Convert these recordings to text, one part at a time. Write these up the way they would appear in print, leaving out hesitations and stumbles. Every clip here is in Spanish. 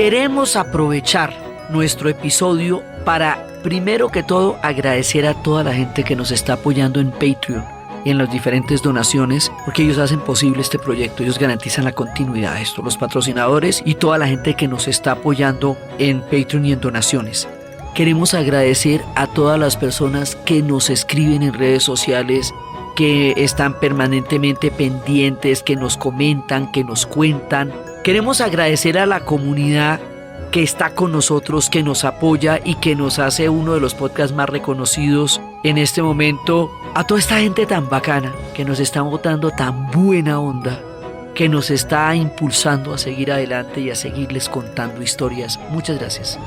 Queremos aprovechar nuestro episodio para, primero que todo, agradecer a toda la gente que nos está apoyando en Patreon y en las diferentes donaciones, porque ellos hacen posible este proyecto, ellos garantizan la continuidad de esto, los patrocinadores y toda la gente que nos está apoyando en Patreon y en donaciones. Queremos agradecer a todas las personas que nos escriben en redes sociales, que están permanentemente pendientes, que nos comentan, que nos cuentan. Queremos agradecer a la comunidad que está con nosotros, que nos apoya y que nos hace uno de los podcasts más reconocidos en este momento. A toda esta gente tan bacana, que nos está botando tan buena onda, que nos está impulsando a seguir adelante y a seguirles contando historias. Muchas gracias.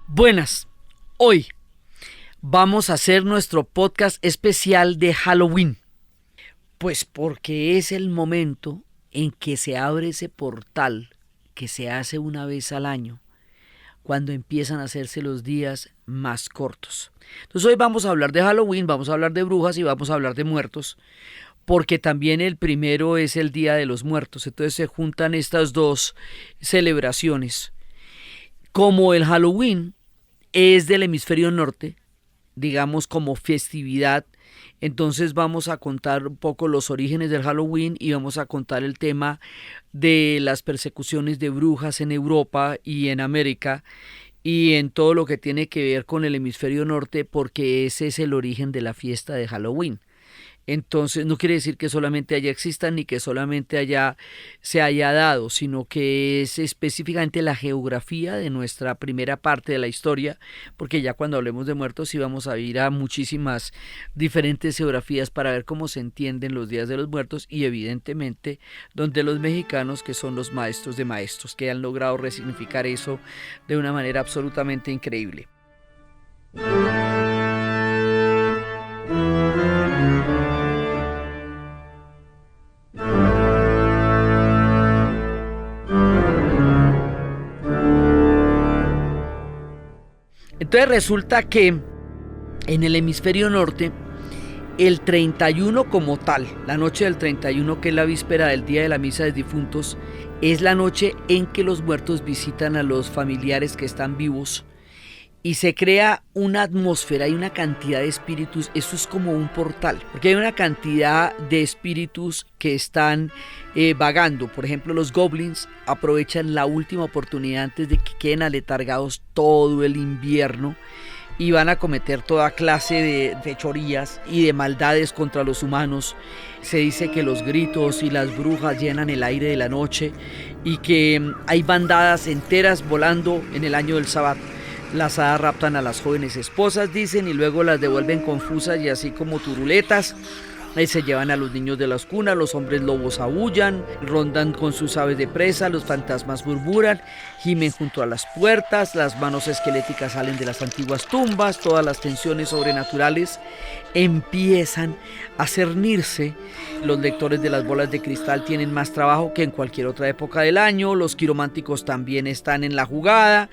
Buenas, hoy vamos a hacer nuestro podcast especial de Halloween, pues porque es el momento en que se abre ese portal que se hace una vez al año, cuando empiezan a hacerse los días más cortos. Entonces hoy vamos a hablar de Halloween, vamos a hablar de brujas y vamos a hablar de muertos, porque también el primero es el Día de los Muertos, entonces se juntan estas dos celebraciones. Como el Halloween es del hemisferio norte, digamos como festividad, entonces vamos a contar un poco los orígenes del Halloween y vamos a contar el tema de las persecuciones de brujas en Europa y en América y en todo lo que tiene que ver con el hemisferio norte, porque ese es el origen de la fiesta de Halloween. Entonces no quiere decir que solamente allá existan ni que solamente allá se haya dado, sino que es específicamente la geografía de nuestra primera parte de la historia, porque ya cuando hablemos de muertos sí vamos a ir a muchísimas diferentes geografías para ver cómo se entienden los días de los muertos y evidentemente donde los mexicanos, que son los maestros de maestros, que han logrado resignificar eso de una manera absolutamente increíble. Entonces resulta que en el hemisferio norte, el 31 como tal, la noche del 31, que es la víspera del día de la misa de difuntos, es la noche en que los muertos visitan a los familiares que están vivos y se crea una atmósfera y una cantidad de espíritus. Eso es como un portal, porque hay una cantidad de espíritus que están vagando. Por ejemplo, los goblins aprovechan la última oportunidad antes de que queden aletargados todo el invierno y van a cometer toda clase de fechorías y de maldades contra los humanos. Se dice que los gritos y las brujas llenan el aire de la noche y que hay bandadas enteras volando en el año del Sabbat. Las hadas raptan a las jóvenes esposas, dicen, y luego las devuelven confusas y así como turuletas. Se llevan a los niños de las cunas, los hombres lobos aúllan, rondan con sus aves de presa, los fantasmas murmuran, gimen junto a las puertas, las manos esqueléticas salen de las antiguas tumbas, todas las tensiones sobrenaturales empiezan a cernirse. Los lectores de las bolas de cristal tienen más trabajo que en cualquier otra época del año, los quirománticos también están en la jugada,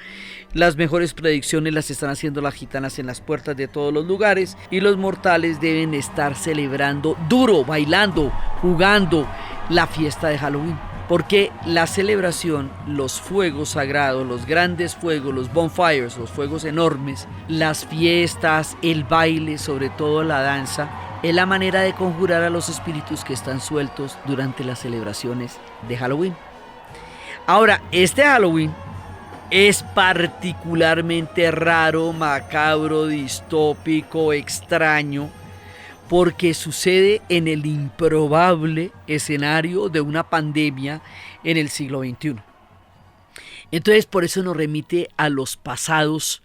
las mejores predicciones las están haciendo las gitanas en las puertas de todos los lugares y los mortales deben estar celebrando duro, bailando, jugando la fiesta de Halloween. Porque la celebración, los fuegos sagrados, los grandes fuegos, los bonfires, los fuegos enormes, las fiestas, el baile, sobre todo la danza, es la manera de conjurar a los espíritus que están sueltos durante las celebraciones de Halloween. Ahora, este Halloween es particularmente raro, macabro, distópico, extraño, porque sucede en el improbable escenario de una pandemia en el siglo XXI. Entonces, por eso nos remite a los pasados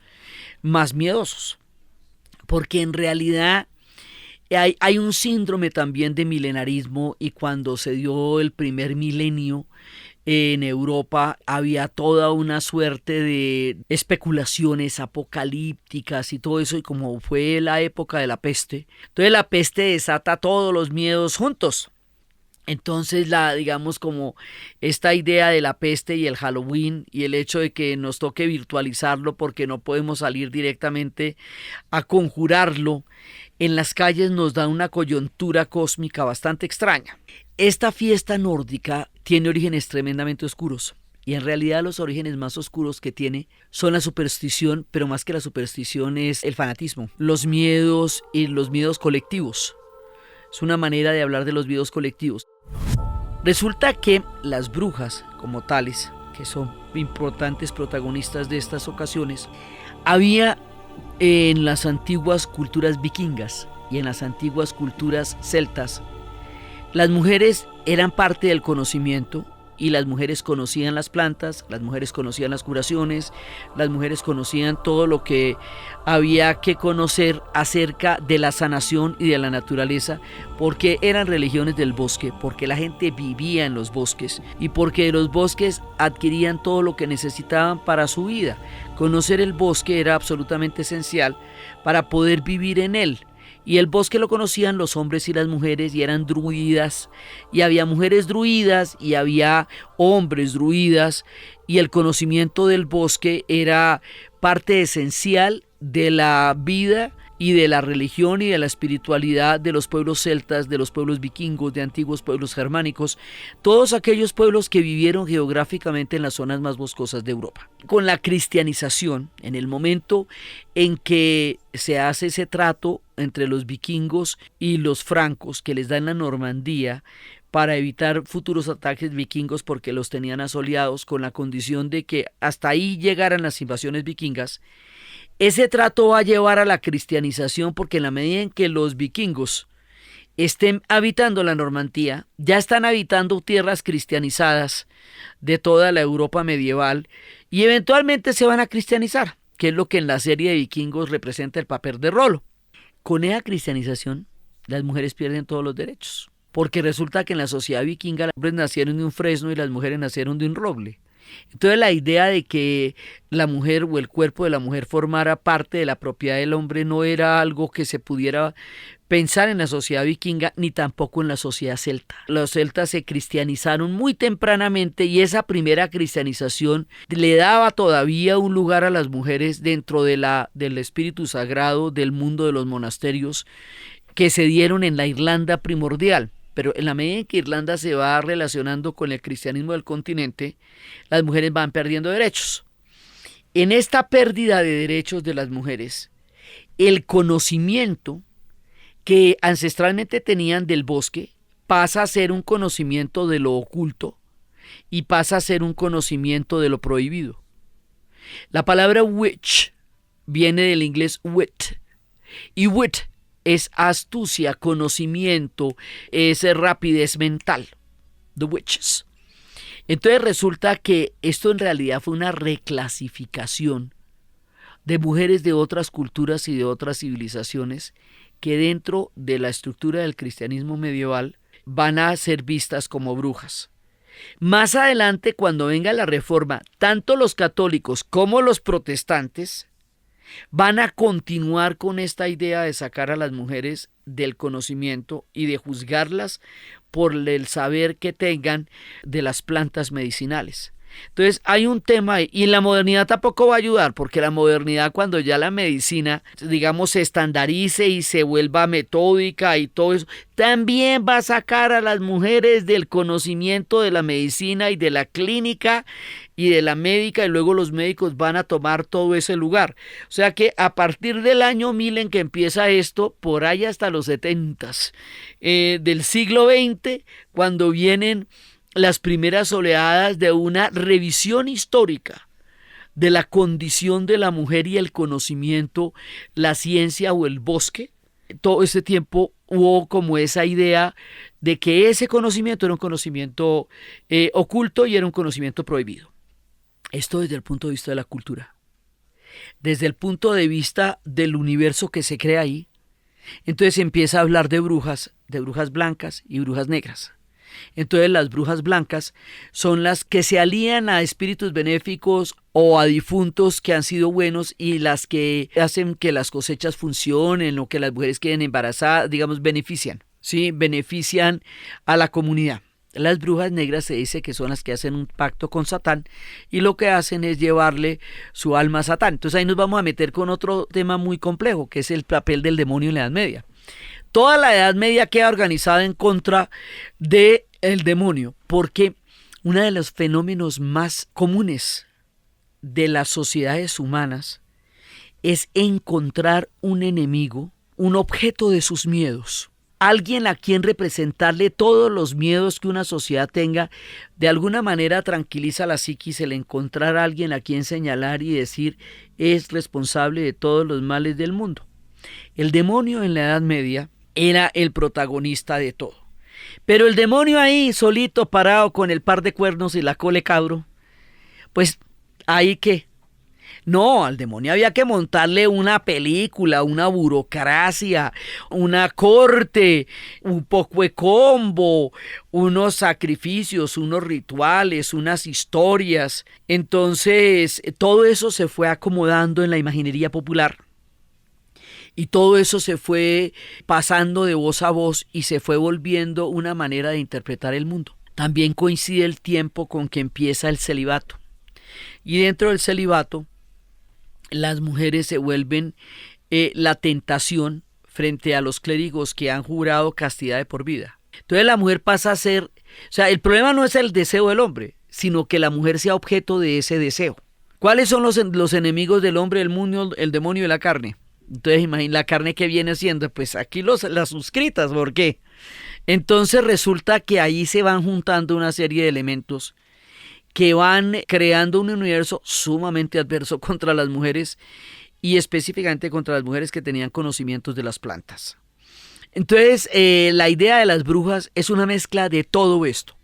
más miedosos, porque en realidad hay un síndrome también de milenarismo, y cuando se dio el primer milenio, en Europa había toda una suerte de especulaciones apocalípticas y todo eso, y como fue la época de la peste, entonces la peste desata todos los miedos juntos. Entonces, digamos, como esta idea de la peste y el Halloween y el hecho de que nos toque virtualizarlo porque no podemos salir directamente a conjurarlo en las calles, nos da una coyuntura cósmica bastante extraña. Esta fiesta nórdica tiene orígenes tremendamente oscuros. Y en realidad los orígenes más oscuros que tiene son la superstición, pero más que la superstición es el fanatismo, los miedos y los miedos colectivos. Es una manera de hablar de los miedos colectivos. Resulta que las brujas como tales, que son importantes protagonistas de estas ocasiones, había en las antiguas culturas vikingas y en las antiguas culturas celtas, las mujeres eran parte del conocimiento y las mujeres conocían las plantas, las mujeres conocían las curaciones, las mujeres conocían todo lo que había que conocer acerca de la sanación y de la naturaleza, porque eran religiones del bosque, porque la gente vivía en los bosques y porque de los bosques adquirían todo lo que necesitaban para su vida. Conocer el bosque era absolutamente esencial para poder vivir en él. Y el bosque lo conocían los hombres y las mujeres y eran druidas, y había mujeres druidas y había hombres druidas, y el conocimiento del bosque era parte esencial de la vida y de la religión y de la espiritualidad de los pueblos celtas, de los pueblos vikingos, de antiguos pueblos germánicos, todos aquellos pueblos que vivieron geográficamente en las zonas más boscosas de Europa. Con la cristianización, en el momento en que se hace ese trato entre los vikingos y los francos que les dan la Normandía para evitar futuros ataques vikingos porque los tenían asoleados, con la condición de que hasta ahí llegaran las invasiones vikingas, ese trato va a llevar a la cristianización, porque en la medida en que los vikingos estén habitando la Normandía, ya están habitando tierras cristianizadas de toda la Europa medieval y eventualmente se van a cristianizar, que es lo que en la serie de Vikingos representa el papel de Rollo. Con esa cristianización, las mujeres pierden todos los derechos, porque resulta que en la sociedad vikinga los hombres nacieron de un fresno y las mujeres nacieron de un roble. Entonces la idea de que la mujer o el cuerpo de la mujer formara parte de la propiedad del hombre no era algo que se pudiera pensar en la sociedad vikinga ni tampoco en la sociedad celta. Los celtas se cristianizaron muy tempranamente y esa primera cristianización le daba todavía un lugar a las mujeres dentro del espíritu sagrado del mundo de los monasterios que se dieron en la Irlanda primordial. Pero en la medida en que Irlanda se va relacionando con el cristianismo del continente, las mujeres van perdiendo derechos. En esta pérdida de derechos de las mujeres, el conocimiento que ancestralmente tenían del bosque pasa a ser un conocimiento de lo oculto y pasa a ser un conocimiento de lo prohibido. La palabra witch viene del inglés wit, y wit es astucia, conocimiento, es rapidez mental. The witches. Entonces resulta que esto en realidad fue una reclasificación de mujeres de otras culturas y de otras civilizaciones que dentro de la estructura del cristianismo medieval van a ser vistas como brujas. Más adelante, cuando venga la Reforma, tanto los católicos como los protestantes van a continuar con esta idea de sacar a las mujeres del conocimiento y de juzgarlas por el saber que tengan de las plantas medicinales. Entonces hay un tema ahí, y la modernidad tampoco va a ayudar, porque la modernidad, cuando ya la medicina, digamos, se estandarice y se vuelva metódica y todo eso, también va a sacar a las mujeres del conocimiento de la medicina y de la clínica y de la médica, y luego los médicos van a tomar todo ese lugar. O sea que a partir del año 1000 en que empieza esto, por ahí hasta los 70s del siglo XX, cuando vienen las primeras oleadas de una revisión histórica de la condición de la mujer y el conocimiento, la ciencia o el bosque, todo ese tiempo hubo como esa idea de que ese conocimiento era un conocimiento oculto y era un conocimiento prohibido. Esto desde el punto de vista de la cultura. Desde el punto de vista del universo que se crea ahí, entonces se empieza a hablar de brujas blancas y brujas negras. Entonces las brujas blancas son las que se alían a espíritus benéficos o a difuntos que han sido buenos y las que hacen que las cosechas funcionen o que las mujeres queden embarazadas, digamos, benefician, ¿sí? Benefician a la comunidad. Las brujas negras se dice que son las que hacen un pacto con Satán y lo que hacen es llevarle su alma a Satán. Entonces ahí nos vamos a meter con otro tema muy complejo, que es el papel del demonio en la Edad Media. Toda la Edad Media queda organizada en contra del demonio, porque uno de los fenómenos más comunes de las sociedades humanas es encontrar un enemigo, un objeto de sus miedos. Alguien a quien representarle todos los miedos que una sociedad tenga, de alguna manera tranquiliza la psiquis el encontrar a alguien a quien señalar y decir es responsable de todos los males del mundo. El demonio en la Edad Media era el protagonista de todo. Pero el demonio ahí, solito, parado con el par de cuernos y la cole cabro, pues ahí que no, al demonio había que montarle una película, una burocracia, una corte, un poco de combo, unos sacrificios, unos rituales, unas historias. Entonces, todo eso se fue acomodando en la imaginería popular. Y todo eso se fue pasando de voz a voz y se fue volviendo una manera de interpretar el mundo. También coincide el tiempo con que empieza el celibato. Y dentro del celibato, las mujeres se vuelven la tentación frente a los clérigos que han jurado castidad de por vida. Entonces la mujer pasa a ser, o sea, el problema no es el deseo del hombre, sino que la mujer sea objeto de ese deseo. ¿Cuáles son los enemigos del hombre, del mundo, el demonio y la carne? Entonces imagínate la carne que viene siendo, pues aquí las suscritas, ¿por qué? Entonces resulta que ahí se van juntando una serie de elementos que van creando un universo sumamente adverso contra las mujeres y específicamente contra las mujeres que tenían conocimientos de las plantas. Entonces, la idea de las brujas es una mezcla de todo esto.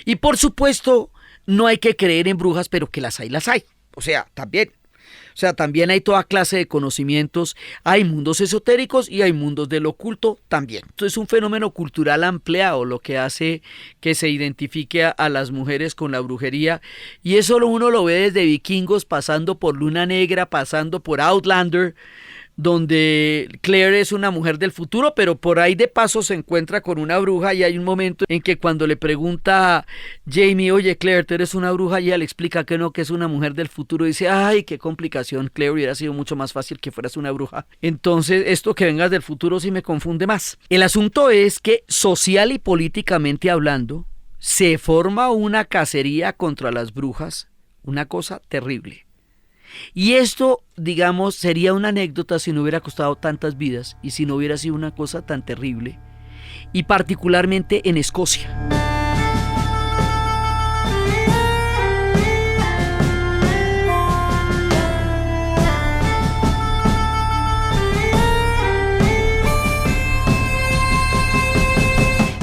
Y por supuesto, no hay que creer en brujas, pero que las hay, las hay. O sea, también hay toda clase de conocimientos, hay mundos esotéricos y hay mundos del oculto también. Entonces es un fenómeno cultural ampliado lo que hace que se identifique a las mujeres con la brujería y eso uno lo ve desde Vikingos, pasando por Luna Negra, pasando por Outlander, donde Claire es una mujer del futuro, pero por ahí de paso se encuentra con una bruja y hay un momento en que cuando le pregunta a Jamie, oye Claire, ¿tú eres una bruja? Y ella le explica que no, que es una mujer del futuro y dice, ay, qué complicación, Claire, hubiera sido mucho más fácil que fueras una bruja. Entonces esto que vengas del futuro sí me confunde más. El asunto es que social y políticamente hablando, se forma una cacería contra las brujas, una cosa terrible. Y esto, digamos, sería una anécdota si no hubiera costado tantas vidas y si no hubiera sido una cosa tan terrible, y particularmente en Escocia.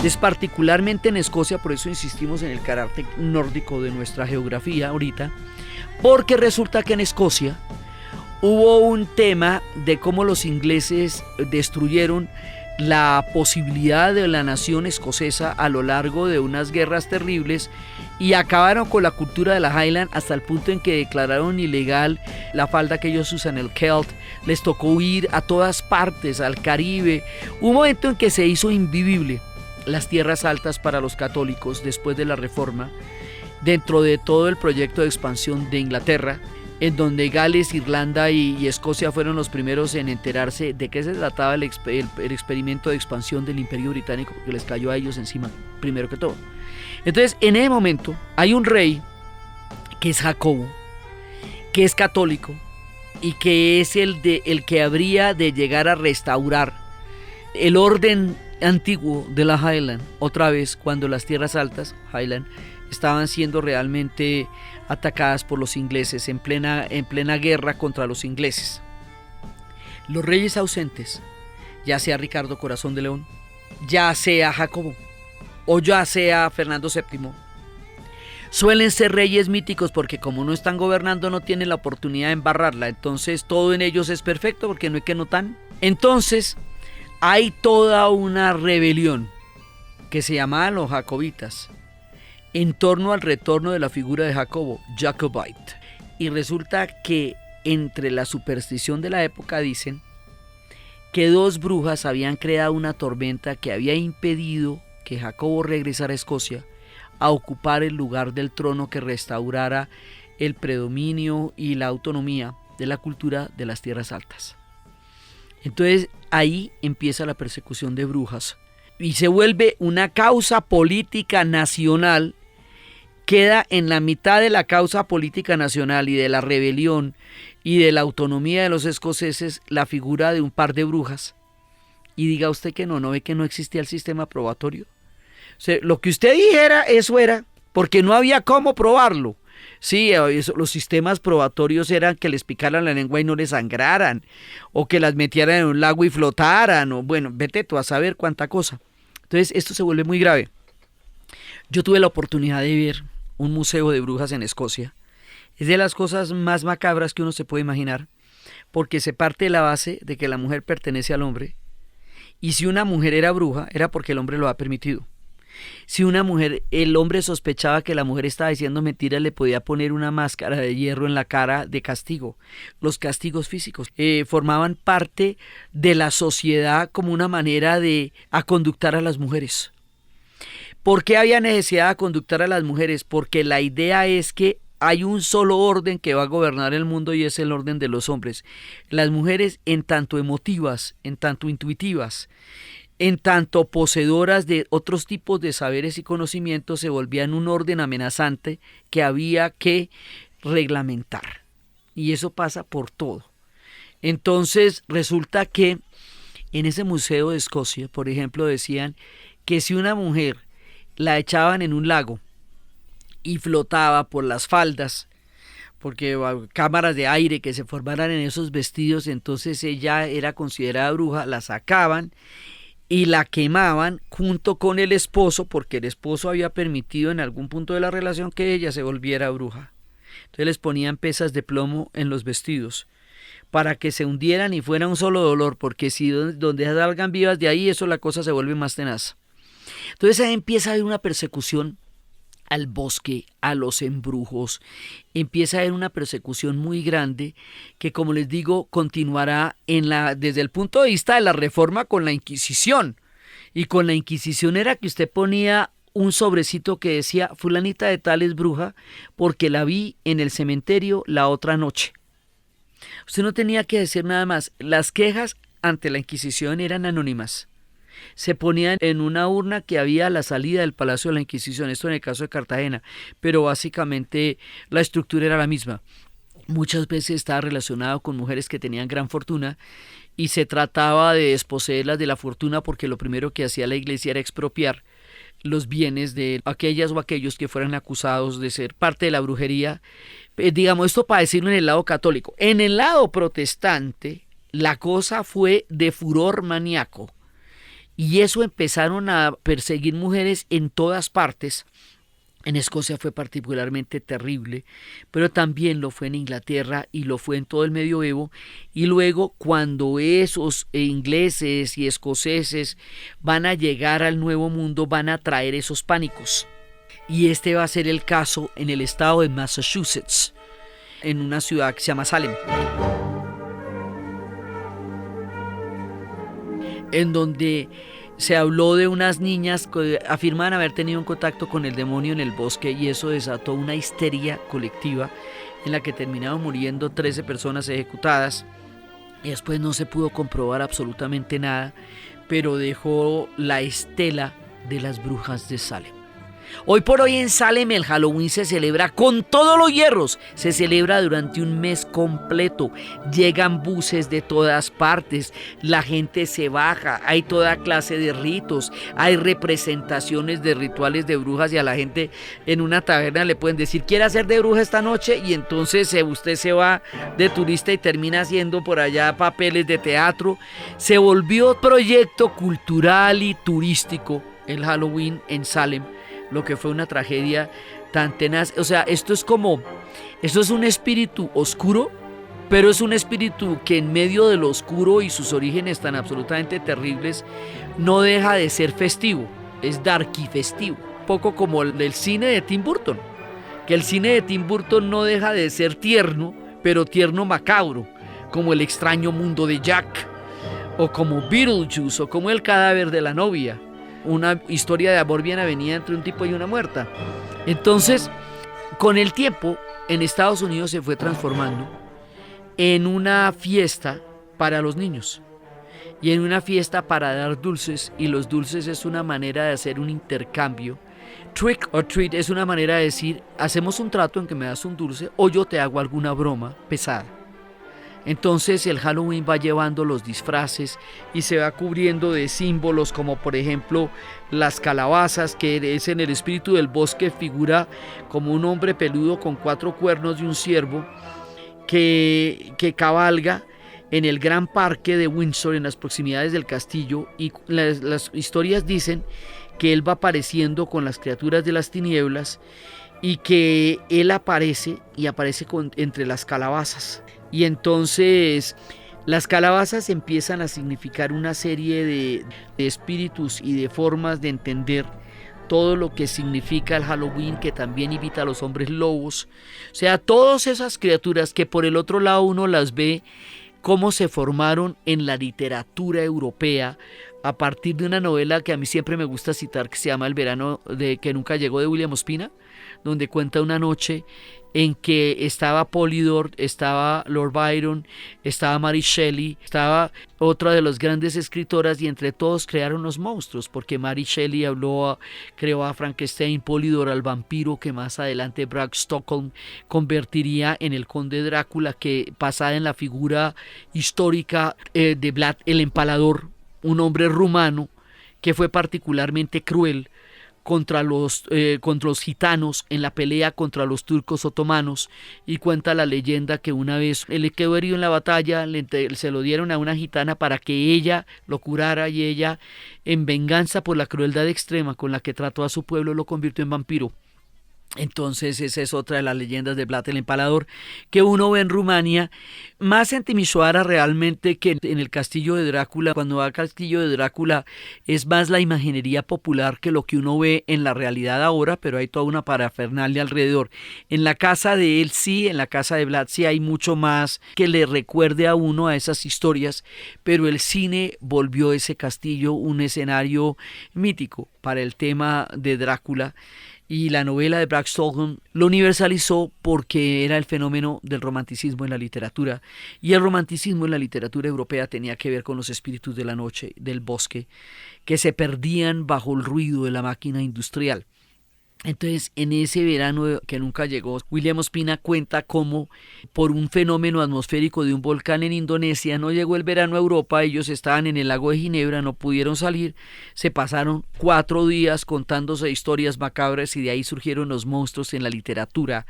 Es particularmente en Escocia, por eso insistimos en el carácter nórdico de nuestra geografía ahorita, porque resulta que en Escocia hubo un tema de cómo los ingleses destruyeron la posibilidad de la nación escocesa a lo largo de unas guerras terribles y acabaron con la cultura de la Highland hasta el punto en que declararon ilegal la falda que ellos usan, el kilt. Les tocó huir a todas partes, al Caribe. Hubo un momento en que se hizo invivible las tierras altas para los católicos después de la Reforma, dentro de todo el proyecto de expansión de Inglaterra, en donde Gales, Irlanda y Escocia fueron los primeros en enterarse de qué se trataba el experimento de expansión del Imperio Británico, que les cayó a ellos encima, primero que todo. Entonces, en ese momento, hay un rey, que es Jacobo, que es católico, y que es el que habría de llegar a restaurar el orden antiguo de la Highland, otra vez cuando las tierras altas, Highland, estaban siendo realmente atacadas por los ingleses en plena guerra contra los ingleses. Los reyes ausentes, ya sea Ricardo Corazón de León, ya sea Jacobo o ya sea Fernando VII, suelen ser reyes míticos porque como no están gobernando no tienen la oportunidad de embarrarla, entonces todo en ellos es perfecto porque no hay que notar. Entonces hay toda una rebelión que se llamaban los jacobitas, en torno al retorno de la figura de Jacobo, Jacobite. Y resulta que entre la superstición de la época dicen que 2 brujas habían creado una tormenta que había impedido que Jacobo regresara a Escocia a ocupar el lugar del trono que restaurara el predominio y la autonomía de la cultura de las tierras altas. Entonces ahí empieza la persecución de brujas y se vuelve una causa política nacional. Queda en la mitad de la causa política nacional y de la rebelión y de la autonomía de los escoceses la figura de un par de brujas. Y diga usted que no ve que no existía el sistema probatorio. O sea, lo que usted dijera, eso era, porque no había cómo probarlo. Sí, los sistemas probatorios eran que les picaran la lengua y no les sangraran, o que las metieran en un lago y flotaran, o bueno, vete tú a saber cuánta cosa. Entonces esto se vuelve muy grave. Yo tuve la oportunidad de ver un museo de brujas en Escocia. Es de las cosas más macabras que uno se puede imaginar, porque se parte de la base de que la mujer pertenece al hombre, y si una mujer era bruja, era porque el hombre lo ha permitido. Si una mujer, el hombre sospechaba que la mujer estaba diciendo mentiras, le podía poner una máscara de hierro en la cara de castigo. Los castigos físicos formaban parte de la sociedad como una manera de aconductar a las mujeres. ¿Por qué había necesidad de aconductar a las mujeres? Porque la idea es que hay un solo orden que va a gobernar el mundo y es el orden de los hombres. Las mujeres, en tanto emotivas, en tanto intuitivas, en tanto poseedoras de otros tipos de saberes y conocimientos, se volvían un orden amenazante que había que reglamentar. Y eso pasa por todo. Entonces resulta que en ese museo de Escocia, por ejemplo, decían que si una mujer la echaban en un lago y flotaba por las faldas, porque cámaras de aire que se formaran en esos vestidos, entonces ella era considerada bruja, la sacaban y la quemaban junto con el esposo, porque el esposo había permitido en algún punto de la relación que ella se volviera bruja. Entonces les ponían pesas de plomo en los vestidos para que se hundieran y fuera un solo dolor, porque si donde salgan vivas de ahí, eso la cosa se vuelve más tenaz. Entonces ahí empieza a haber una persecución al bosque, a los embrujos, empieza a haber una persecución muy grande que, como les digo, continuará desde el punto de vista de la reforma con la Inquisición. Y con la Inquisición era que usted ponía un sobrecito que decía fulanita de tal es bruja porque la vi en el cementerio la otra noche. Usted no tenía que decir nada más. Las quejas ante la Inquisición eran anónimas. Se ponían en una urna que había a la salida del Palacio de la Inquisición, esto en el caso de Cartagena, pero básicamente la estructura era la misma. Muchas veces estaba relacionado con mujeres que tenían gran fortuna y se trataba de desposeerlas de la fortuna, porque lo primero que hacía la iglesia era expropiar los bienes de aquellas o aquellos que fueran acusados de ser parte de la brujería. Digamos esto para decirlo en el lado católico. En el lado protestante la cosa fue de furor maníaco. Y eso empezaron a perseguir mujeres en todas partes. En Escocia fue particularmente terrible, pero también lo fue en Inglaterra y lo fue en todo el medioevo. Y luego, cuando esos ingleses y escoceses van a llegar al Nuevo Mundo, van a traer esos pánicos. Y este va a ser el caso en el estado de Massachusetts, en una ciudad que se llama Salem, en donde se habló de unas niñas que afirman haber tenido un contacto con el demonio en el bosque, y eso desató una histeria colectiva en la que terminaron muriendo 13 personas ejecutadas. Y después no se pudo comprobar absolutamente nada, pero dejó la estela de las brujas de Salem. Hoy por hoy en Salem el Halloween se celebra con todos los hierros, se celebra durante un mes completo, llegan buses de todas partes, la gente se baja, hay toda clase de ritos, hay representaciones de rituales de brujas, y a la gente en una taberna le pueden decir ¿quiere hacer de bruja esta noche? Y entonces usted se va de turista y termina haciendo por allá papeles de teatro. Se volvió proyecto cultural y turístico el Halloween en Salem, lo que fue una tragedia tan tenaz. O sea, esto es un espíritu oscuro, pero es un espíritu que en medio de lo oscuro y sus orígenes tan absolutamente terribles no deja de ser festivo. es darky festivo, poco como el cine de Tim Burton, que el cine de Tim Burton no deja de ser tierno, pero tierno macabro, como El extraño mundo de Jack, o como Beetlejuice, o como El cadáver de la novia, una historia de amor bien avenida entre un tipo y una muerta. Entonces, con el tiempo, en Estados Unidos se fue transformando en una fiesta para los niños y en una fiesta para dar dulces, y los dulces es una manera de hacer un intercambio. Trick or treat es una manera de decir, hacemos un trato en que me das un dulce o yo te hago alguna broma pesada. Entonces el Halloween va llevando los disfraces y se va cubriendo de símbolos como por ejemplo las calabazas, que es en el espíritu del bosque, figura como un hombre peludo con 4 cuernos de un ciervo que cabalga en el gran parque de Windsor, en las proximidades del castillo, y las historias dicen que él va apareciendo con las criaturas de las tinieblas y que él aparece entre las calabazas. Y entonces las calabazas empiezan a significar una serie de espíritus y de formas de entender todo lo que significa el Halloween, que también invita a los hombres lobos. O sea, todas esas criaturas que por el otro lado uno las ve cómo se formaron en la literatura europea a partir de una novela que a mí siempre me gusta citar, que se llama El verano de que nunca llegó, de William Ospina, donde cuenta una noche en que estaba Polydor, estaba Lord Byron, estaba Mary Shelley, estaba otra de las grandes escritoras, y entre todos crearon los monstruos, porque Mary Shelley creó a Frankenstein, Polydor al vampiro, que más adelante Bram Stoker convertiría en el conde Drácula, que basada en la figura histórica de Vlad el Empalador, un hombre rumano que fue particularmente cruel contra los gitanos en la pelea contra los turcos otomanos, y cuenta la leyenda que una vez él le quedó herido en la batalla, se lo dieron a una gitana para que ella lo curara, y ella, en venganza por la crueldad extrema con la que trató a su pueblo, lo convirtió en vampiro. Entonces esa es otra de las leyendas de Vlad el Empalador que uno ve en Rumania, más en Timișoara realmente que en el castillo de Drácula. Cuando va al castillo de Drácula es más la imaginería popular que lo que uno ve en la realidad ahora, pero hay toda una parafernalia alrededor. En la casa de él sí, en la casa de Vlad sí hay mucho más que le recuerde a uno a esas historias, pero el cine volvió ese castillo un escenario mítico para el tema de Drácula. Y la novela de Bram Stoker lo universalizó porque era el fenómeno del romanticismo en la literatura. Y el romanticismo en la literatura europea tenía que ver con los espíritus de la noche, del bosque, que se perdían bajo el ruido de la máquina industrial. Entonces, en ese verano que nunca llegó, William Ospina cuenta cómo por un fenómeno atmosférico de un volcán en Indonesia no llegó el verano a Europa. Ellos estaban en el lago de Ginebra, no pudieron salir, se pasaron 4 días contándose historias macabras, y de ahí surgieron los monstruos en la literatura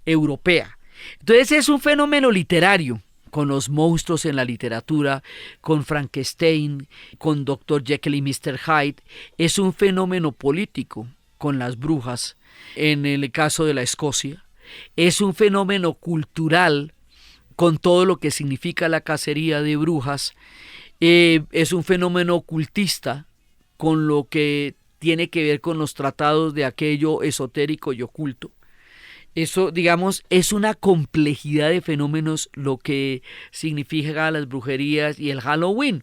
europea. Entonces es un fenómeno literario, con los monstruos en la literatura, con Frankenstein, con Dr. Jekyll y Mr. Hyde. Es un fenómeno político, con las brujas, en el caso de la Escocia. Es un fenómeno cultural, con todo lo que significa la cacería de brujas. Es un fenómeno ocultista, con lo que tiene que ver con los tratados de aquello esotérico y oculto. Eso, digamos, es una complejidad de fenómenos lo que significa las brujerías y el Halloween.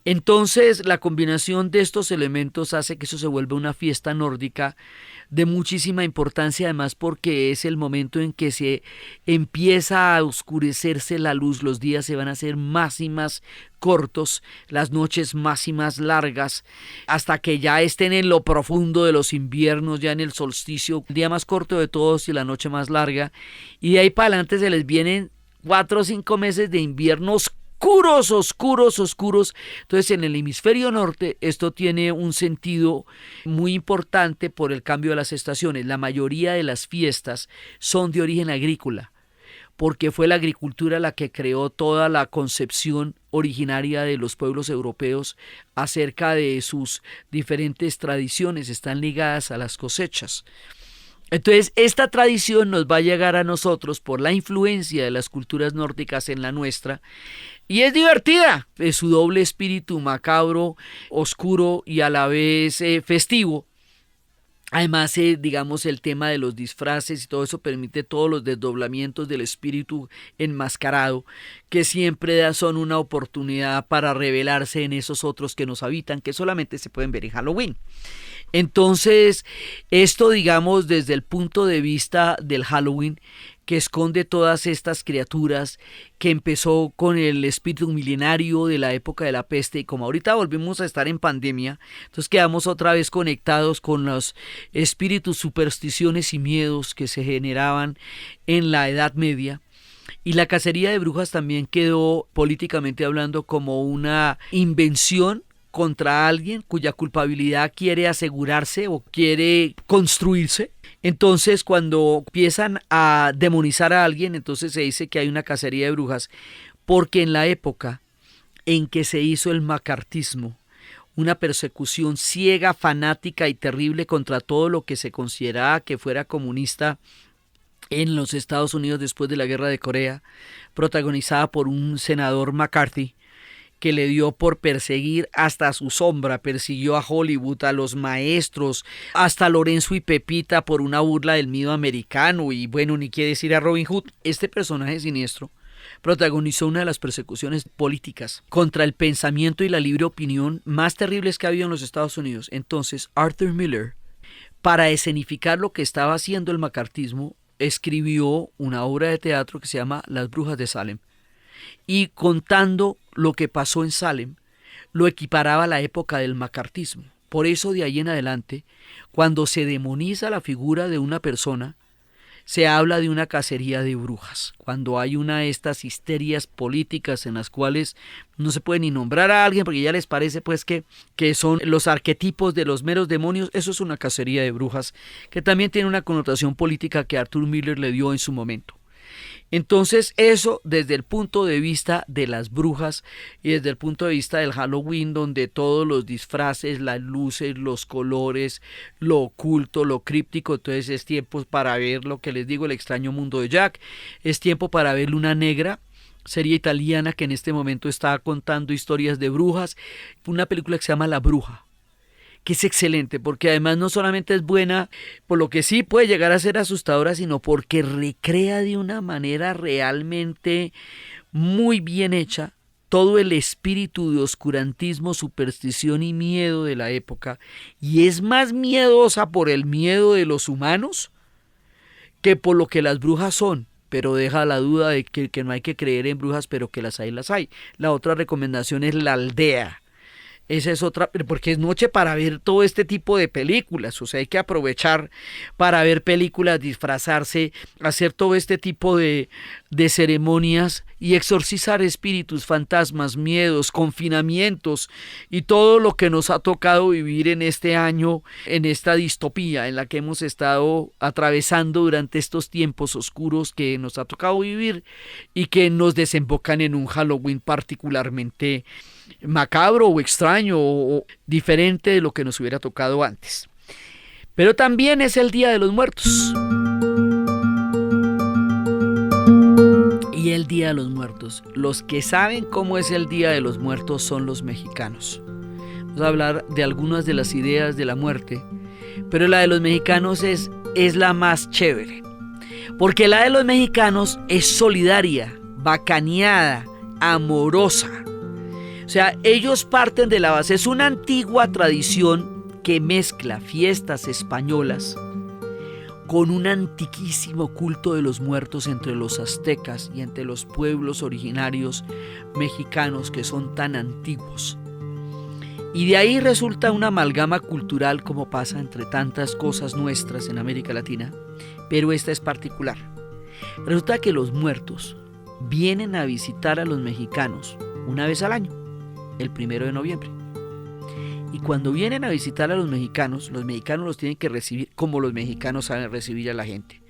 Entonces, la combinación de estos elementos hace que eso se vuelva una fiesta nórdica de muchísima importancia, además porque es el momento en que se empieza a oscurecerse la luz, los días se van a hacer más y más cortos, las noches más y más largas, hasta que ya estén en lo profundo de los inviernos, ya en el solsticio, el día más corto de todos y la noche más larga, y de ahí para adelante se les vienen 4 o 5 meses de inviernos oscuros. Entonces, en el hemisferio norte esto tiene un sentido muy importante por el cambio de las estaciones. La mayoría de las fiestas son de origen agrícola, porque fue la agricultura la que creó toda la concepción originaria de los pueblos europeos acerca de sus diferentes tradiciones, están ligadas a las cosechas. Entonces, esta tradición nos va a llegar a nosotros por la influencia de las culturas nórdicas en la nuestra, y es divertida, es su doble espíritu macabro, oscuro y a la vez festivo. Además, digamos, el tema de los disfraces y todo eso permite todos los desdoblamientos del espíritu enmascarado, que siempre son una oportunidad para revelarse en esos otros que nos habitan, que solamente se pueden ver en Halloween. Entonces, esto, digamos, desde el punto de vista del Halloween, que esconde todas estas criaturas, que empezó con el espíritu milenario de la época de la peste, y como ahorita volvimos a estar en pandemia, entonces quedamos otra vez conectados con los espíritus, supersticiones y miedos que se generaban en la Edad Media. Y la cacería de brujas también quedó, políticamente hablando, como una invención contra alguien cuya culpabilidad quiere asegurarse o quiere construirse. Entonces, cuando empiezan a demonizar a alguien, entonces se dice que hay una cacería de brujas, porque en la época en que se hizo el macartismo, una persecución ciega, fanática y terrible contra todo lo que se consideraba que fuera comunista en los Estados Unidos después de la Guerra de Corea, protagonizada por un senador McCarthy, que le dio por perseguir hasta su sombra, persiguió a Hollywood, a los maestros, hasta Lorenzo y Pepita por una burla del mito americano, y bueno, ni qué decir a Robin Hood. Este personaje siniestro protagonizó una de las persecuciones políticas contra el pensamiento y la libre opinión más terribles que ha habido en los Estados Unidos. Entonces, Arthur Miller, para escenificar lo que estaba haciendo el macartismo, escribió una obra de teatro que se llama Las Brujas de Salem, y contando lo que pasó en Salem, lo equiparaba a la época del macartismo. Por eso, de ahí en adelante, cuando se demoniza la figura de una persona, se habla de una cacería de brujas. Cuando hay una de estas histerias políticas en las cuales no se puede ni nombrar a alguien porque ya les parece pues que son los arquetipos de los meros demonios, eso es una cacería de brujas, que también tiene una connotación política que Arthur Miller le dio en su momento. Entonces, eso desde el punto de vista de las brujas y desde el punto de vista del Halloween, donde todos los disfraces, las luces, los colores, lo oculto, lo críptico, entonces es tiempo para ver lo que les digo, El extraño mundo de Jack, es tiempo para ver Luna Negra, serie italiana que en este momento está contando historias de brujas, una película que se llama La Bruja, que es excelente, porque además no solamente es buena, por lo que sí puede llegar a ser asustadora, sino porque recrea de una manera realmente muy bien hecha todo el espíritu de oscurantismo, superstición y miedo de la época, y es más miedosa por el miedo de los humanos que por lo que las brujas son, pero deja la duda de que no hay que creer en brujas, pero que las hay, las hay. La otra recomendación es La Aldea. Esa es otra, porque es noche para ver todo este tipo de películas, o sea, hay que aprovechar para ver películas, disfrazarse, hacer todo este tipo de ceremonias y exorcizar espíritus, fantasmas, miedos, confinamientos y todo lo que nos ha tocado vivir en este año, en esta distopía en la que hemos estado atravesando durante estos tiempos oscuros que nos ha tocado vivir y que nos desembocan en un Halloween particularmente macabro o extraño o diferente de lo que nos hubiera tocado antes. Pero también es el Día de los Muertos. Y el Día de los Muertos, los que saben cómo es el Día de los Muertos son los mexicanos. Vamos a hablar de algunas de las ideas de la muerte, pero la de los mexicanos es la más chévere, porque la de los mexicanos es solidaria, bacaneada, amorosa. O sea, ellos parten de la base, es una antigua tradición que mezcla fiestas españolas con un antiquísimo culto de los muertos entre los aztecas y entre los pueblos originarios mexicanos que son tan antiguos. Y de ahí resulta una amalgama cultural como pasa entre tantas cosas nuestras en América Latina, pero esta es particular. Resulta que los muertos vienen a visitar a los mexicanos una vez al año, el 1 de noviembre. Y cuando vienen a visitar a los mexicanos los tienen que recibir como los mexicanos saben recibir a la gente.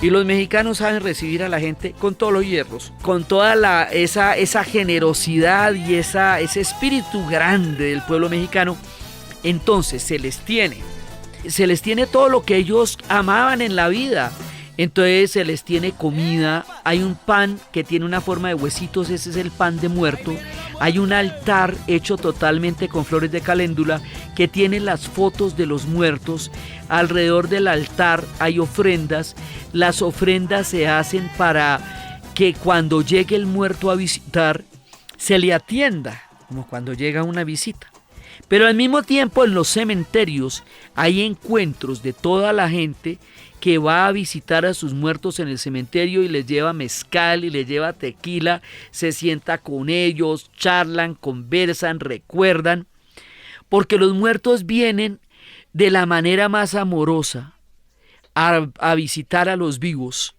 Y los mexicanos saben recibir a la gente con todos los hierros, con toda esa generosidad y ese espíritu grande del pueblo mexicano. Entonces se les tiene todo lo que ellos amaban en la vida. Entonces se les tiene comida, hay un pan que tiene una forma de huesitos, ese es el pan de muerto. Hay un altar hecho totalmente con flores de caléndula que tiene las fotos de los muertos. Alrededor del altar hay ofrendas. Las ofrendas se hacen para que cuando llegue el muerto a visitar se le atienda, como cuando llega una visita. Pero al mismo tiempo en los cementerios hay encuentros de toda la gente que va a visitar a sus muertos en el cementerio y les lleva mezcal y les lleva tequila, se sienta con ellos, charlan, conversan, recuerdan, porque los muertos vienen de la manera más amorosa a visitar a los vivos,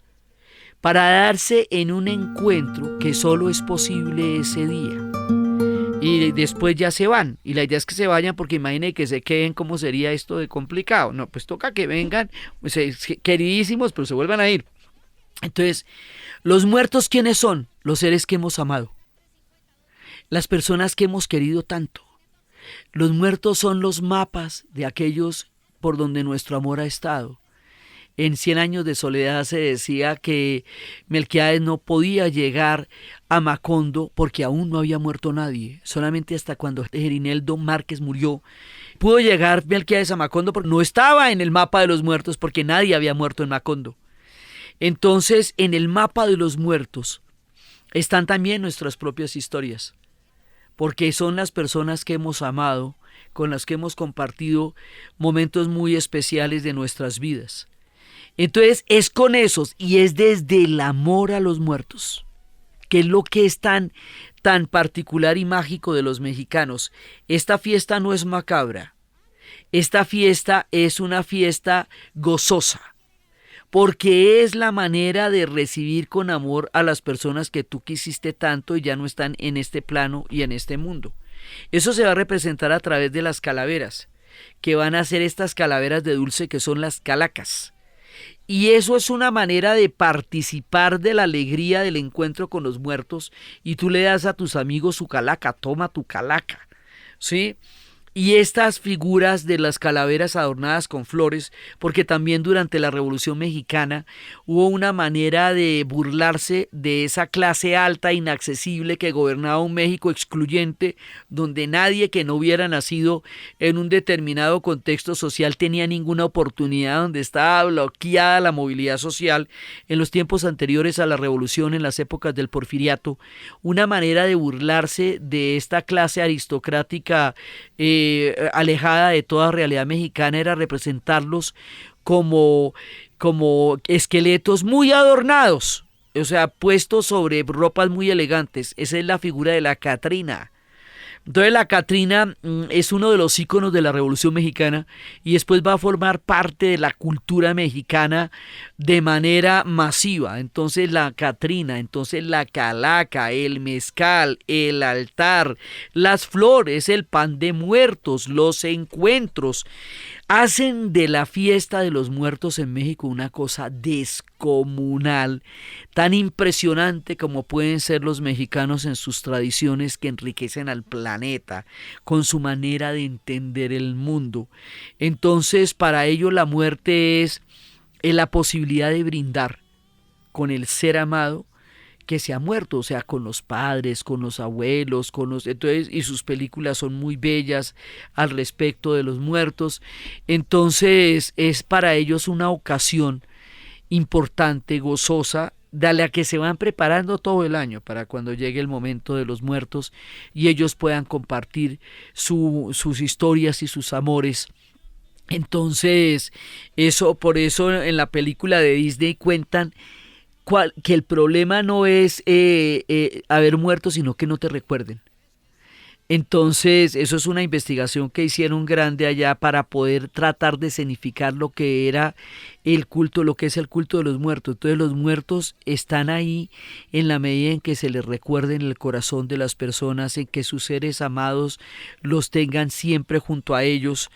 para darse en un encuentro que solo es posible ese día. Y después ya se van, y la idea es que se vayan porque imaginen que se queden, ¿cómo sería esto de complicado? No, pues toca que vengan, pues, queridísimos, pero se vuelvan a ir. Entonces, los muertos, ¿quiénes son? Los seres que hemos amado, las personas que hemos querido tanto. Los muertos son los mapas de aquellos por donde nuestro amor ha estado. En 100 años de soledad se decía que Melquiades no podía llegar a Macondo porque aún no había muerto nadie. Solamente hasta cuando Gerineldo Márquez murió pudo llegar Melquiades a Macondo porque no estaba en el mapa de los muertos porque nadie había muerto en Macondo. Entonces, en el mapa de los muertos están también nuestras propias historias, porque son las personas que hemos amado, con las que hemos compartido momentos muy especiales de nuestras vidas. Entonces es con esos y es desde el amor a los muertos, que es lo que es tan particular y mágico de los mexicanos. Esta fiesta no es macabra, esta fiesta es una fiesta gozosa, porque es la manera de recibir con amor a las personas que tú quisiste tanto y ya no están en este plano y en este mundo. Eso se va a representar a través de las calaveras, que van a ser estas calaveras de dulce que son las calacas. Y eso es una manera de participar de la alegría del encuentro con los muertos, y tú le das a tus amigos su calaca, toma tu calaca, ¿sí? Y estas figuras de las calaveras adornadas con flores, porque también durante la Revolución Mexicana hubo una manera de burlarse de esa clase alta inaccesible que gobernaba un México excluyente, donde nadie que no hubiera nacido en un determinado contexto social tenía ninguna oportunidad, donde estaba bloqueada la movilidad social en los tiempos anteriores a la Revolución, en las épocas del Porfiriato. Una manera de burlarse de esta clase aristocrática alejada de toda realidad mexicana era representarlos como esqueletos muy adornados, o sea, puestos sobre ropas muy elegantes. Esa es la figura de la Catrina. Entonces la Catrina es uno de los íconos de la Revolución Mexicana y después va a formar parte de la cultura mexicana de manera masiva. Entonces la Catrina, entonces la calaca, el mezcal, el altar, las flores, el pan de muertos, los encuentros, hacen de la fiesta de los muertos en México una cosa descomunal, tan impresionante como pueden ser los mexicanos en sus tradiciones que enriquecen al planeta con su manera de entender el mundo. Entonces, para ellos la muerte es la posibilidad de brindar con el ser amado que se ha muerto, o sea, con los padres, con los abuelos, entonces, y sus películas son muy bellas al respecto de los muertos. Entonces es para ellos una ocasión importante, gozosa, de la que se van preparando todo el año para cuando llegue el momento de los muertos y ellos puedan compartir sus historias y sus amores. Entonces, por eso en la película de Disney cuentan que el problema no es haber muerto, sino que no te recuerden. Entonces, eso es una investigación que hicieron grande allá para poder tratar de escenificar lo que era el culto, lo que es el culto de los muertos. Entonces los muertos están ahí en la medida en que se les recuerde en el corazón de las personas, en que sus seres amados los tengan siempre junto a ellos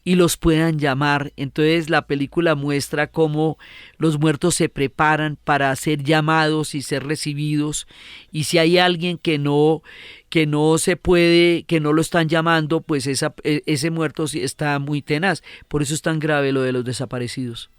y los puedan llamar. Entonces la película muestra cómo los muertos se preparan para ser llamados y ser recibidos, y si hay alguien que no se puede, que no lo están llamando, pues ese muerto sí está muy tenaz. Por eso es tan grave lo de los desaparecidos,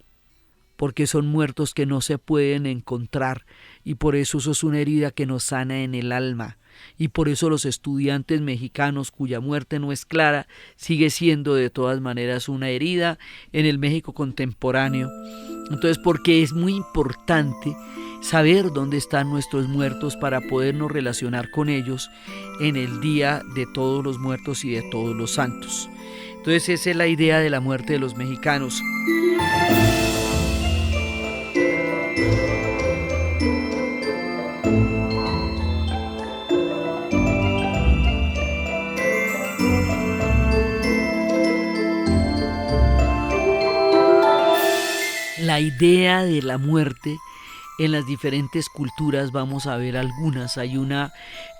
porque son muertos que no se pueden encontrar, y por eso es una herida que nos sana en el alma. Y por eso los estudiantes mexicanos cuya muerte no es clara sigue siendo de todas maneras una herida en el México contemporáneo. Entonces, porque es muy importante saber dónde están nuestros muertos para podernos relacionar con ellos en el día de todos los muertos y de todos los santos. Entonces esa es la idea de la muerte de los mexicanos. La idea de la muerte en las diferentes culturas, vamos a ver algunas.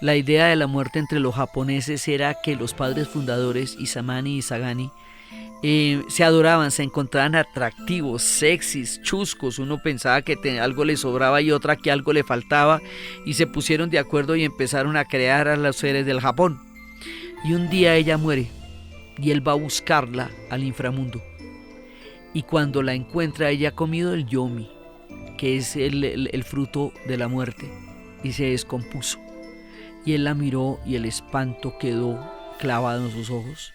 La idea de la muerte entre los japoneses era que los padres fundadores, Isamani y Sagani, se adoraban, se encontraban atractivos, sexys, chuscos. Uno pensaba que algo le sobraba y otra que algo le faltaba, y se pusieron de acuerdo y empezaron a crear a los seres del Japón. Y un día ella muere y él va a buscarla al inframundo. Y cuando la encuentra, ella ha comido el yomi, que es el fruto de la muerte, y se descompuso. Y él la miró y el espanto quedó clavado en sus ojos.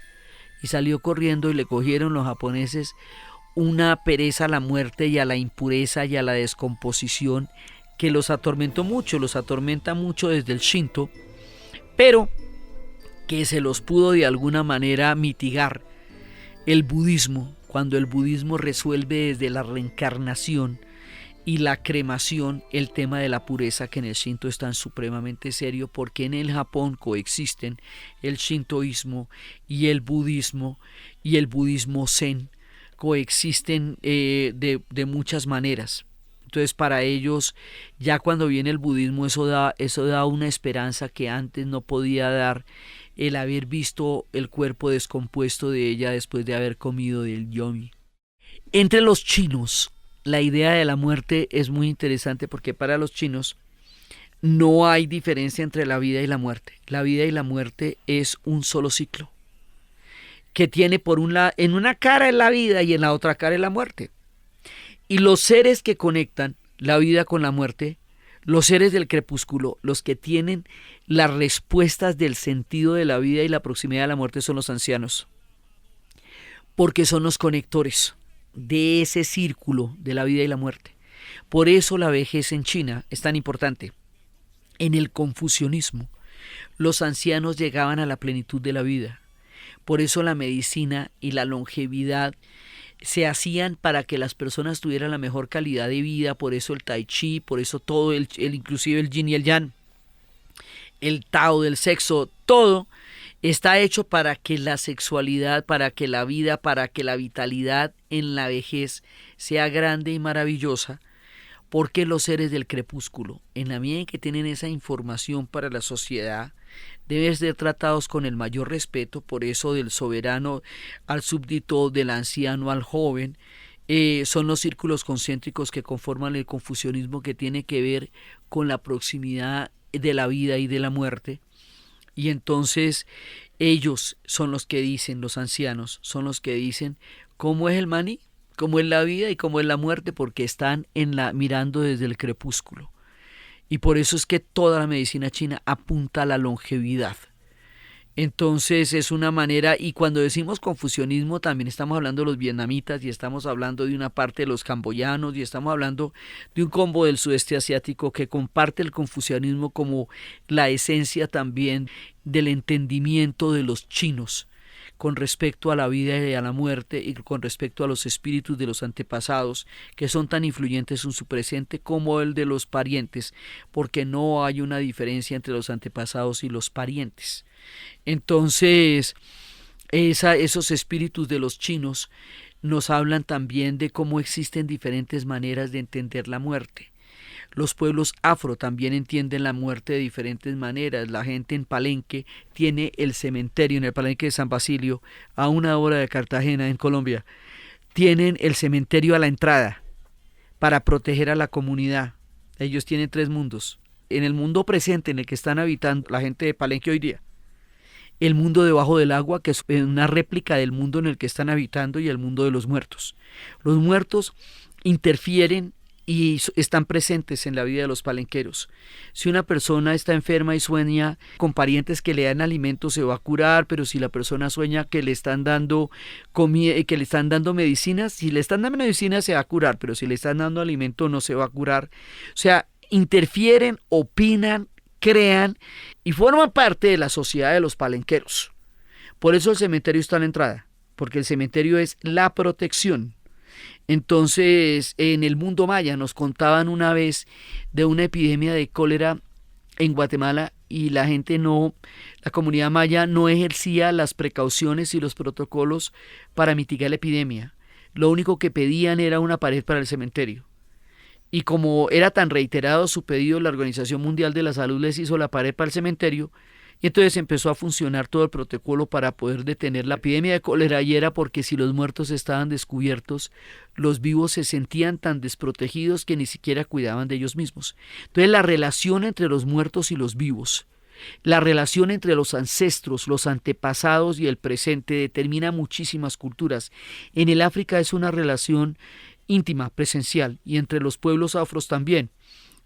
Y salió corriendo, y le cogieron los japoneses una pereza a la muerte y a la impureza y a la descomposición que los atormentó mucho, los atormenta mucho desde el Shinto, pero que se los pudo de alguna manera mitigar el budismo, cuando el budismo resuelve desde la reencarnación y la cremación el tema de la pureza, que en el Shinto es tan supremamente serio, porque en el Japón coexisten el shintoísmo y el budismo zen, coexisten de muchas maneras. Entonces para ellos, ya cuando viene el budismo, eso da una esperanza que antes no podía dar el haber visto el cuerpo descompuesto de ella después de haber comido del yomi. Entre los chinos, la idea de la muerte es muy interesante, porque para los chinos no hay diferencia entre la vida y la muerte. La vida y la muerte es un solo ciclo, que tiene en una cara es la vida y en la otra cara es la muerte. Y los seres que conectan la vida con la muerte, los seres del crepúsculo, los que tienen las respuestas del sentido de la vida y la proximidad de la muerte, son los ancianos, porque son los conectores de ese círculo de la vida y la muerte. Por eso la vejez en China es tan importante. En el confucianismo, los ancianos llegaban a la plenitud de la vida. Por eso la medicina y la longevidad se hacían para que las personas tuvieran la mejor calidad de vida. Por eso el tai chi, por eso todo, inclusive el yin y el yang, el tao del sexo, todo está hecho para que la sexualidad, para que la vida, para que la vitalidad en la vejez sea grande y maravillosa, porque los seres del crepúsculo, en la medida en que tienen esa información para la sociedad, deben ser tratados con el mayor respeto. Por eso del soberano al súbdito, del anciano al joven, son los círculos concéntricos que conforman el confucianismo, que tiene que ver con la proximidad de la vida y de la muerte. Y entonces ellos son los que dicen, los ancianos son los que dicen cómo es el maní, cómo es la vida y cómo es la muerte, porque están mirando desde el crepúsculo. Y por eso es que toda la medicina china apunta a la longevidad. Entonces es una manera, y cuando decimos confucianismo también estamos hablando de los vietnamitas, y estamos hablando de una parte de los camboyanos, y estamos hablando de un combo del sudeste asiático que comparte el confucianismo como la esencia también del entendimiento de los chinos con respecto a la vida y a la muerte, y con respecto a los espíritus de los antepasados, que son tan influyentes en su presente como el de los parientes, porque no hay una diferencia entre los antepasados y los parientes. Entonces esos espíritus de los chinos nos hablan también de cómo existen diferentes maneras de entender la muerte. Los pueblos afro también entienden la muerte de diferentes maneras. La gente en Palenque tiene el cementerio, en el Palenque de San Basilio, a 1 hora de Cartagena, en Colombia. Tienen el cementerio a la entrada para proteger a la comunidad. Ellos tienen 3 mundos. En el mundo presente en el que están habitando la gente de Palenque hoy día, el mundo debajo del agua, que es una réplica del mundo en el que están habitando, y el mundo de los muertos. Los muertos interfieren y están presentes en la vida de los palenqueros. Si una persona está enferma y sueña con parientes que le dan alimento, se va a curar, pero si la persona sueña que le están dando comida, que le están dando medicinas, si le están dando medicinas se va a curar, pero si le están dando alimento no se va a curar. O sea, interfieren, opinan, crean y forman parte de la sociedad de los palenqueros. Por eso el cementerio está a la entrada, porque el cementerio es la protección. Entonces, en el mundo maya nos contaban una vez de una epidemia de cólera en Guatemala, y la comunidad maya no ejercía las precauciones y los protocolos para mitigar la epidemia. Lo único que pedían era una pared para el cementerio. Y como era tan reiterado su pedido, la Organización Mundial de la Salud les hizo la pared para el cementerio, y entonces empezó a funcionar todo el protocolo para poder detener la epidemia de cólera, y era porque si los muertos estaban descubiertos, los vivos se sentían tan desprotegidos que ni siquiera cuidaban de ellos mismos. Entonces la relación entre los muertos y los vivos, la relación entre los ancestros, los antepasados y el presente determina muchísimas culturas. En el África es una relación íntima, presencial, y entre los pueblos afros también.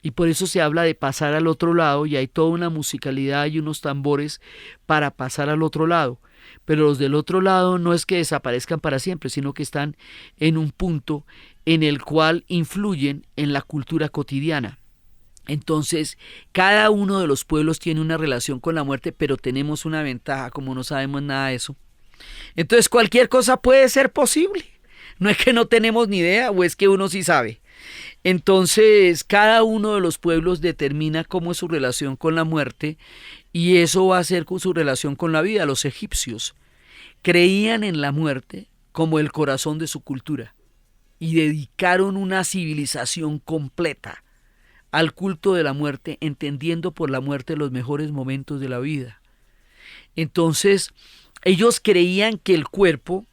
Y por eso se habla de pasar al otro lado, y hay toda una musicalidad y unos tambores para pasar al otro lado. Pero los del otro lado no es que desaparezcan para siempre, sino que están en un punto en el cual influyen en la cultura cotidiana. Entonces, cada uno de los pueblos tiene una relación con la muerte, pero tenemos una ventaja, como no sabemos nada de eso. Entonces, cualquier cosa puede ser posible. No es que no tenemos ni idea, o es que uno sí sabe. Entonces, cada uno de los pueblos determina cómo es su relación con la muerte, y eso va a ser con su relación con la vida. Los egipcios creían en la muerte como el corazón de su cultura y dedicaron una civilización completa al culto de la muerte, entendiendo por la muerte los mejores momentos de la vida. Entonces, ellos creían que el cuerpo,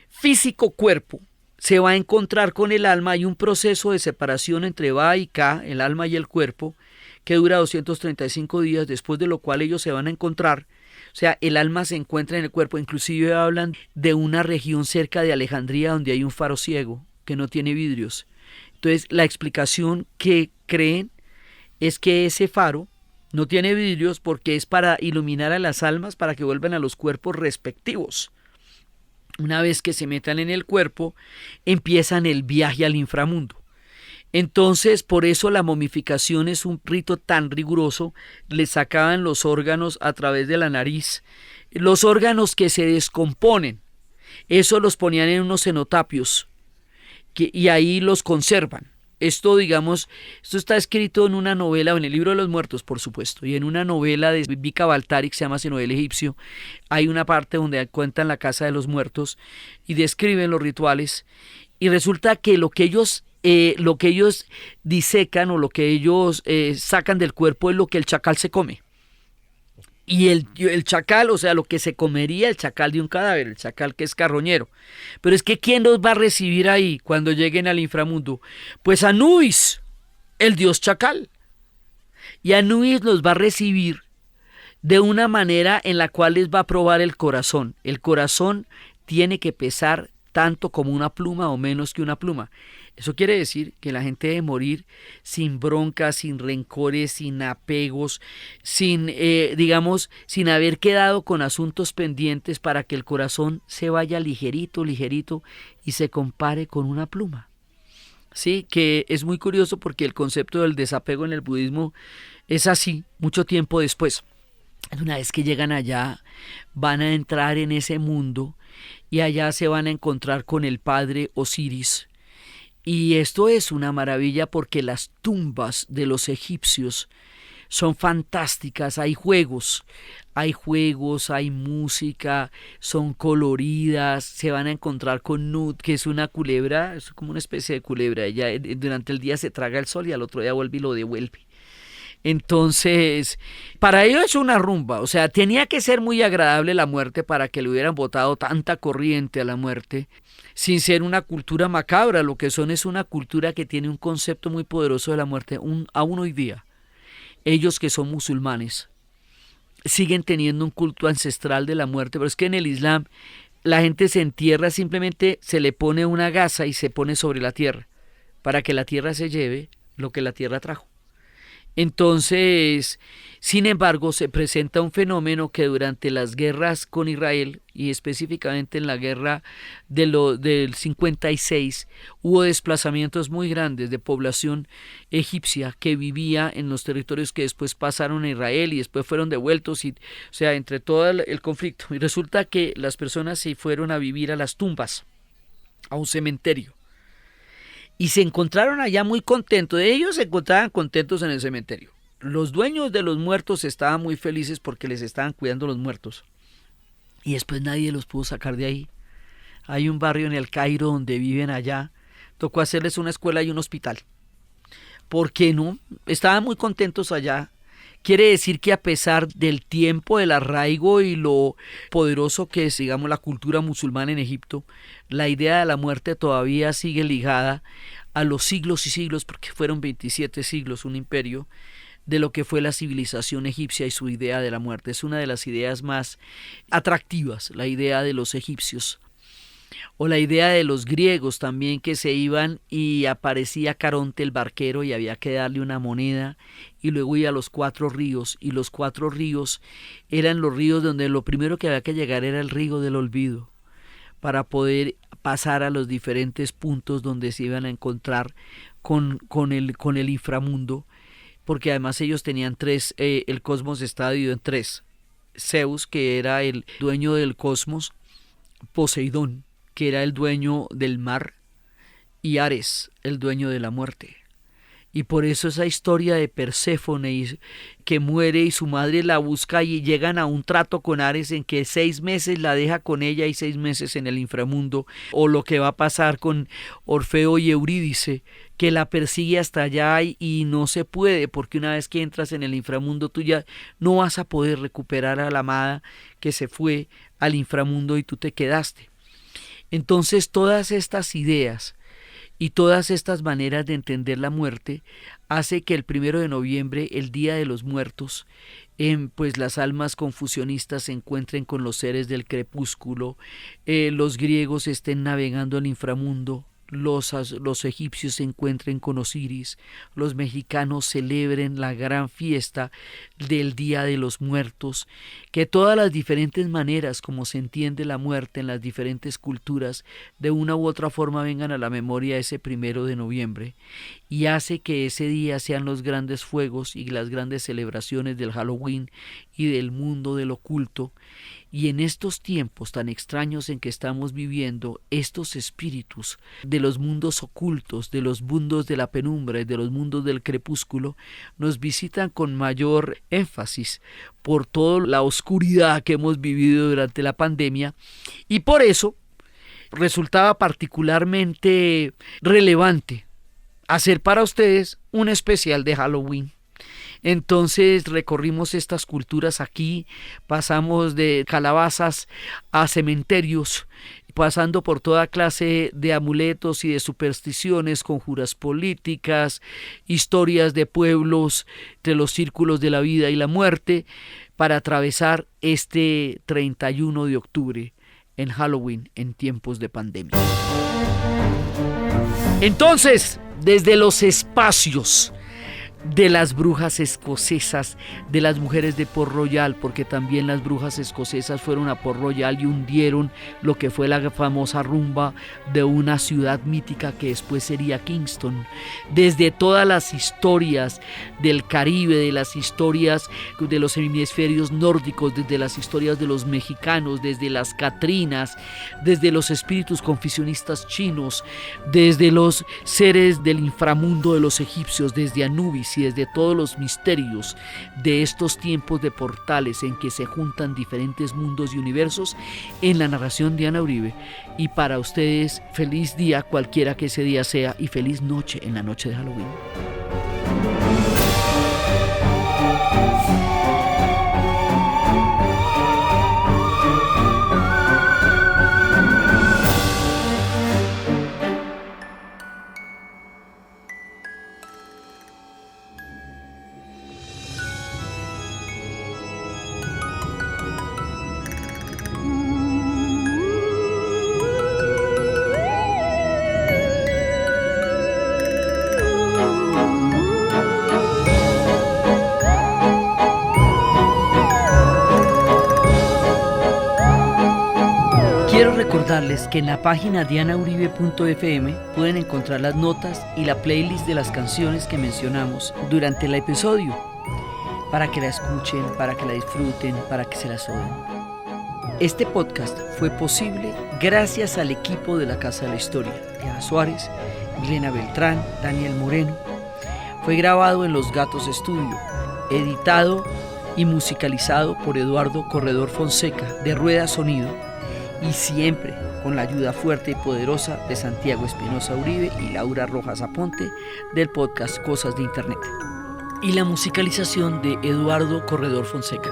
físico cuerpo, se va a encontrar con el alma. Hay un proceso de separación entre Ba y Ka, el alma y el cuerpo, que dura 235 días, después de lo cual ellos se van a encontrar. O sea, el alma se encuentra en el cuerpo. Inclusive hablan de una región cerca de Alejandría donde hay un faro ciego que no tiene vidrios. Entonces, la explicación que creen es que ese faro no tiene vidrios porque es para iluminar a las almas para que vuelvan a los cuerpos respectivos. Una vez que se metan en el cuerpo, empiezan el viaje al inframundo. Entonces, por eso la momificación es un rito tan riguroso. Les sacaban los órganos a través de la nariz. Los órganos que se descomponen, eso los ponían en unos cenotapios y ahí los conservan. Esto está escrito en una novela, en el libro de los muertos, por supuesto, y en una novela de Vika Baltari que se llama Senoel egipcio. Hay una parte donde cuentan la casa de los muertos y describen los rituales, y resulta que lo que ellos disecan, o lo que ellos sacan del cuerpo, es lo que el chacal se come. Y el chacal, o sea, lo que se comería el chacal de un cadáver, el chacal que es carroñero. Pero es que ¿quién los va a recibir ahí cuando lleguen al inframundo? Pues Anubis, el dios chacal. Y Anubis los va a recibir de una manera en la cual les va a probar el corazón. El corazón tiene que pesar tanto como una pluma o menos que una pluma. Eso quiere decir que la gente debe morir sin broncas, sin rencores, sin apegos, sin haber quedado con asuntos pendientes, para que el corazón se vaya ligerito, ligerito y se compare con una pluma. Sí, que es muy curioso porque el concepto del desapego en el budismo es así, mucho tiempo después. Una vez que llegan allá, van a entrar en ese mundo y allá se van a encontrar con el padre Osiris. Y esto es una maravilla porque las tumbas de los egipcios son fantásticas, hay juegos, hay música, son coloridas, se van a encontrar con Nut, que es una culebra, es como una especie de culebra, ella durante el día se traga el sol y al otro día vuelve y lo devuelve. Entonces, para ellos es una rumba, o sea, tenía que ser muy agradable la muerte para que le hubieran botado tanta corriente a la muerte, sin ser una cultura macabra. Lo que son es una cultura que tiene un concepto muy poderoso de la muerte, aún hoy día. Ellos que son musulmanes siguen teniendo un culto ancestral de la muerte, pero es que en el Islam la gente se entierra, simplemente se le pone una gasa y se pone sobre la tierra, para que la tierra se lleve lo que la tierra trajo. Entonces, sin embargo, se presenta un fenómeno que durante las guerras con Israel, y específicamente en la guerra del 56, hubo desplazamientos muy grandes de población egipcia que vivía en los territorios que después pasaron a Israel y después fueron devueltos, o sea, entre todo el conflicto. Y resulta que las personas se fueron a vivir a las tumbas, a un cementerio. Y se encontraron allá muy contentos. Ellos se encontraban contentos en el cementerio. Los dueños de los muertos estaban muy felices porque les estaban cuidando los muertos. Y después nadie los pudo sacar de ahí. Hay un barrio en el Cairo donde viven allá. Tocó hacerles una escuela y un hospital. ¿Por qué no? Estaban muy contentos allá. Quiere decir que a pesar del tiempo, del arraigo y lo poderoso que es, digamos, la cultura musulmana en Egipto, la idea de la muerte todavía sigue ligada a los siglos y siglos, porque fueron 27 siglos, un imperio, de lo que fue la civilización egipcia y su idea de la muerte. Es una de las ideas más atractivas, la idea de los egipcios. O la idea de los griegos también, que se iban y aparecía Caronte el barquero y había que darle una moneda, y luego iba a los 4 ríos, y los 4 ríos eran los ríos donde lo primero que había que llegar era el río del olvido, para poder pasar a los diferentes puntos donde se iban a encontrar con el inframundo, porque además ellos tenían 3, el cosmos está dividido en 3. Zeus, que era el dueño del cosmos, Poseidón, que era el dueño del mar, y Ares, el dueño de la muerte. Y por eso esa historia de Perséfone que muere y su madre la busca y llegan a un trato con Ares en que 6 meses la deja con ella y 6 meses en el inframundo, o lo que va a pasar con Orfeo y Eurídice, que la persigue hasta allá y no se puede, porque una vez que entras en el inframundo tú ya no vas a poder recuperar a la amada que se fue al inframundo y tú te quedaste. Entonces todas estas ideas y todas estas maneras de entender la muerte hace que el 1 de noviembre, el Día de los Muertos, pues las almas confusionistas se encuentren con los seres del crepúsculo, los griegos estén navegando el inframundo, los egipcios se encuentren con Osiris, los mexicanos celebren la gran fiesta del Día de los Muertos, que todas las diferentes maneras como se entiende la muerte en las diferentes culturas de una u otra forma vengan a la memoria ese 1 de noviembre, y hace que ese día sean los grandes fuegos y las grandes celebraciones del Halloween y del mundo del oculto. Y en estos tiempos tan extraños en que estamos viviendo, estos espíritus de los mundos ocultos, de los mundos de la penumbra y de los mundos del crepúsculo, nos visitan con mayor énfasis por toda la oscuridad que hemos vivido durante la pandemia, y por eso resultaba particularmente relevante hacer para ustedes un especial de Halloween. Entonces recorrimos estas culturas aquí, pasamos de calabazas a cementerios, pasando por toda clase de amuletos y de supersticiones, conjuras políticas, historias de pueblos, entre los círculos de la vida y la muerte, para atravesar este 31 de octubre en Halloween, en tiempos de pandemia. Entonces, desde los espacios de las brujas escocesas, de las mujeres de Port Royal, porque también las brujas escocesas fueron a Port Royal y hundieron lo que fue la famosa rumba de una ciudad mítica que después sería Kingston. Desde todas las historias del Caribe, de las historias de los hemisferios nórdicos, desde las historias de los mexicanos, desde las catrinas, desde los espíritus confusionistas chinos, desde los seres del inframundo de los egipcios, desde Anubis, análisis de todos los misterios de estos tiempos de portales en que se juntan diferentes mundos y universos en la narración de Diana Uribe. Y para ustedes, feliz día cualquiera que ese día sea y feliz noche en la noche de Halloween. Quiero recordarles que en la página dianauribe.fm pueden encontrar las notas y la playlist de las canciones que mencionamos durante el episodio, para que la escuchen, para que la disfruten, para que se la oigan. Este podcast fue posible gracias al equipo de la Casa de la Historia: Diana Suárez, Milena Beltrán, Daniel Moreno. Fue grabado en Los Gatos Estudio, editado y musicalizado por Eduardo Corredor Fonseca de Rueda Sonido, y siempre con la ayuda fuerte y poderosa de Santiago Espinosa Uribe y Laura Rojas Aponte del podcast Cosas de Internet, y la musicalización de Eduardo Corredor Fonseca.